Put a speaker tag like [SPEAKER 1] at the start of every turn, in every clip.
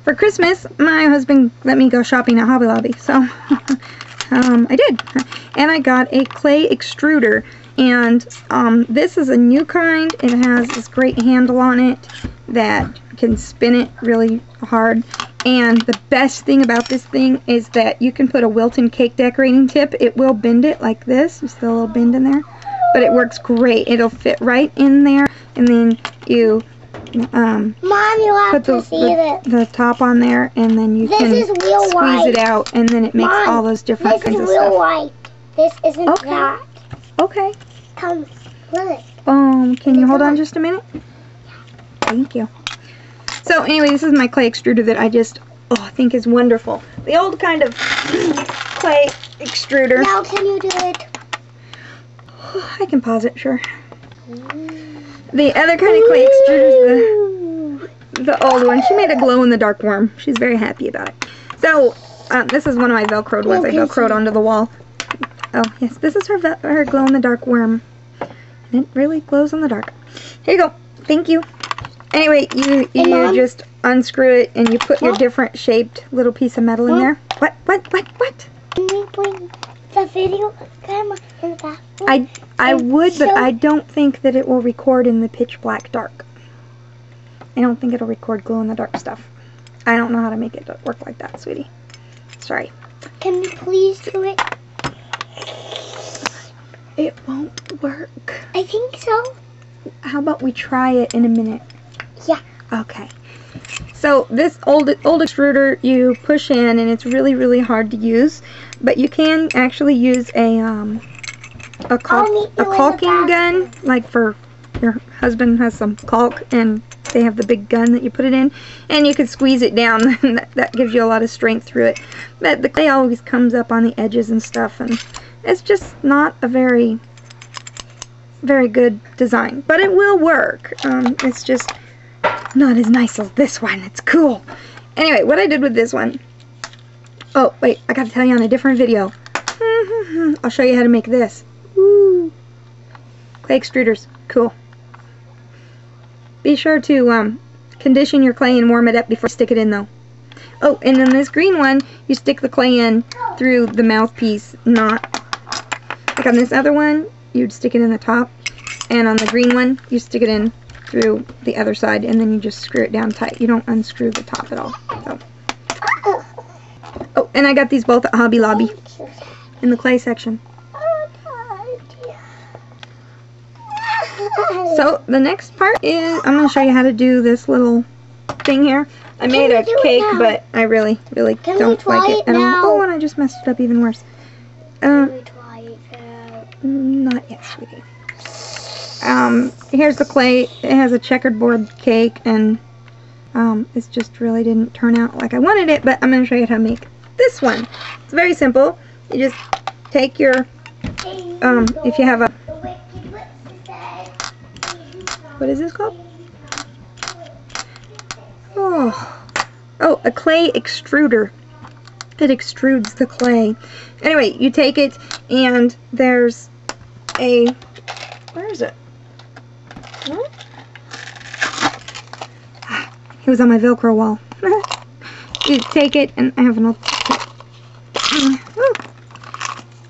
[SPEAKER 1] For Christmas, my husband let me go shopping at Hobby Lobby, so I did. And I got a clay extruder, and this is a new kind. It has this great handle on it that can spin it really hard. And the best thing about this thing is that you can put a Wilton cake decorating tip. It will bend it like this. You see the little bend in there? But it works great. It'll fit right in there, and then you
[SPEAKER 2] Mom, you have
[SPEAKER 1] put the top on there, and then you can squeeze it out, and then it makes all those different kinds of stuff.
[SPEAKER 2] This is real white. This isn't
[SPEAKER 1] Okay.
[SPEAKER 2] that.
[SPEAKER 1] Okay.
[SPEAKER 2] Come, look.
[SPEAKER 1] Can you hold on just a minute? Thank you. So anyway, this is my clay extruder that I just think is wonderful. The old kind of clay extruder.
[SPEAKER 2] Now can you do it?
[SPEAKER 1] I can pause it, sure. The other kind of clay extruder is the old one. She made a glow-in-the-dark worm. She's very happy about it. So, this is one of my Velcroed ones. I Velcroed onto the wall. Oh, yes, this is her glow-in-the-dark worm. And it really glows in the dark. Here you go. Thank you. Anyway, you just unscrew it, and you put your different shaped little piece of metal in there. What?
[SPEAKER 2] Can we bring the video camera in the bathroom?
[SPEAKER 1] I would, but I don't think that it will record in the pitch black dark. I don't think it'll record glow-in-the-dark stuff. I don't know how to make it work like that, sweetie. Sorry.
[SPEAKER 2] Can you please do it?
[SPEAKER 1] It won't work.
[SPEAKER 2] I think so.
[SPEAKER 1] How about we try it in a minute?
[SPEAKER 2] Yeah.
[SPEAKER 1] Okay. So this old extruder you push in, and it's really, really hard to use, but you can actually use a caulking gun, like for your husband has some caulk, and they have the big gun that you put it in, and you can squeeze it down, and that gives you a lot of strength through it. But the clay always comes up on the edges and stuff, and it's just not a very good design, but it will work. It's just not as nice as this one. It's cool. Anyway, what I did with this one, oh wait, I gotta tell you on a different video. I'll show you how to make this. Woo. Clay extruders, cool. Be sure to condition your clay and warm it up before you stick it in though. Oh, and then this green one, you stick the clay in through the mouthpiece, not like on this other one, you'd stick it in the top, and on the green one, you stick it in through the other side, and then you just screw it down tight. You don't unscrew the top at all. So. Oh, and I got these both at Hobby Lobby in the clay section. So the next part is I'm going to show you how to do this little thing here. I made a cake, but I really don't like it at all. Oh, and I just messed it up even worse.
[SPEAKER 2] Can we try it now?
[SPEAKER 1] Not yet, sweetie. Here's the clay. It has a checkerboard cake, and it just really didn't turn out like I wanted it, but I'm going to show you how to make this one. It's very simple. You just take your, if you have a, what is this called? Oh, a clay extruder. It extrudes the clay. Anyway, you take it, and there's a, where is it? What? It was on my Velcro wall. You take it, and I have an old,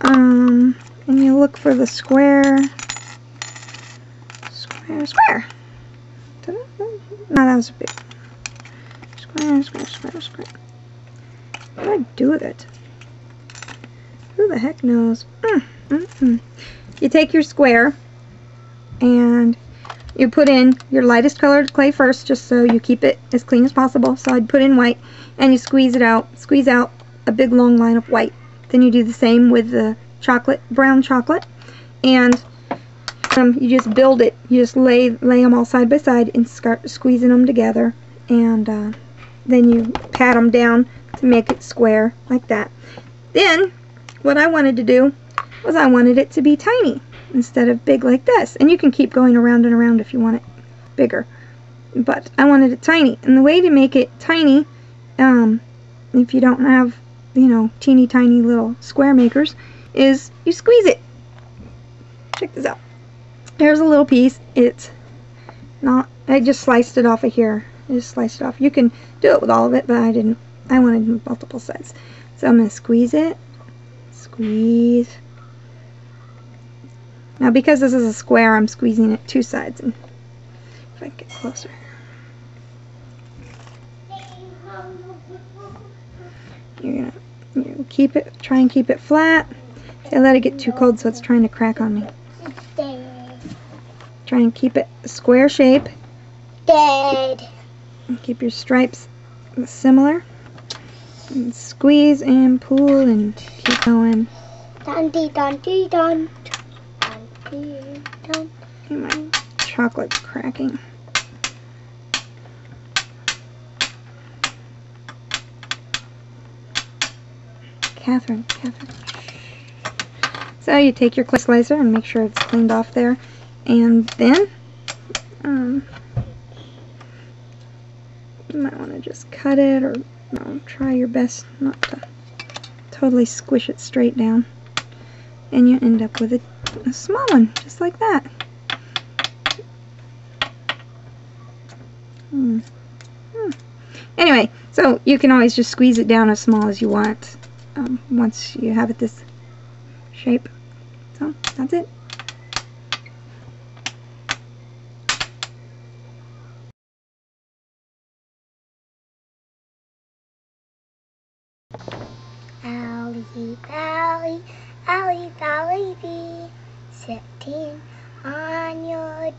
[SPEAKER 1] and you look for the square. Square. No, that was a big. Square. What do I do with it? Who the heck knows? You take your square, and you put in your lightest colored clay first, just so you keep it as clean as possible. So I'd put in white, and you squeeze it out. Squeeze out a big long line of white. Then you do the same with the brown chocolate, and you just build it. You just lay them all side by side and start squeezing them together, and then you pat them down to make it square like that. Then what I wanted to do was I wanted it to be tiny instead of big like this, and you can keep going around and around if you want it bigger, but I wanted it tiny. And the way to make it tiny, if you don't have, teeny tiny little square makers, is you squeeze it. Check this out. Here's a little piece. It's not, I just sliced it off of here. just slice it off. You can do it with all of it, but I didn't. I wanted multiple sides. So I'm going to squeeze it. Squeeze. Now because this is a square, I'm squeezing it 2 sides. And if I can get closer. You're gonna keep it. Try and keep it flat. I let it get too cold, so it's trying to crack on me. Try and keep it a square shape.
[SPEAKER 2] Dead.
[SPEAKER 1] And keep your stripes similar. And squeeze and pull and keep going.
[SPEAKER 2] Dun-dee, dun-dee, dun. Dun-dee, dun.
[SPEAKER 1] And my chocolate's cracking. Catherine. So you take your clay slicer and make sure it's cleaned off there. And then you might want to just cut it, or try your best not to totally squish it straight down. And you end up with a small one, just like that. Anyway, so you can always just squeeze it down as small as you want once you have it this shape. So that's it.
[SPEAKER 2] Ally, Ally, Ally, Ally, bee, sitting on your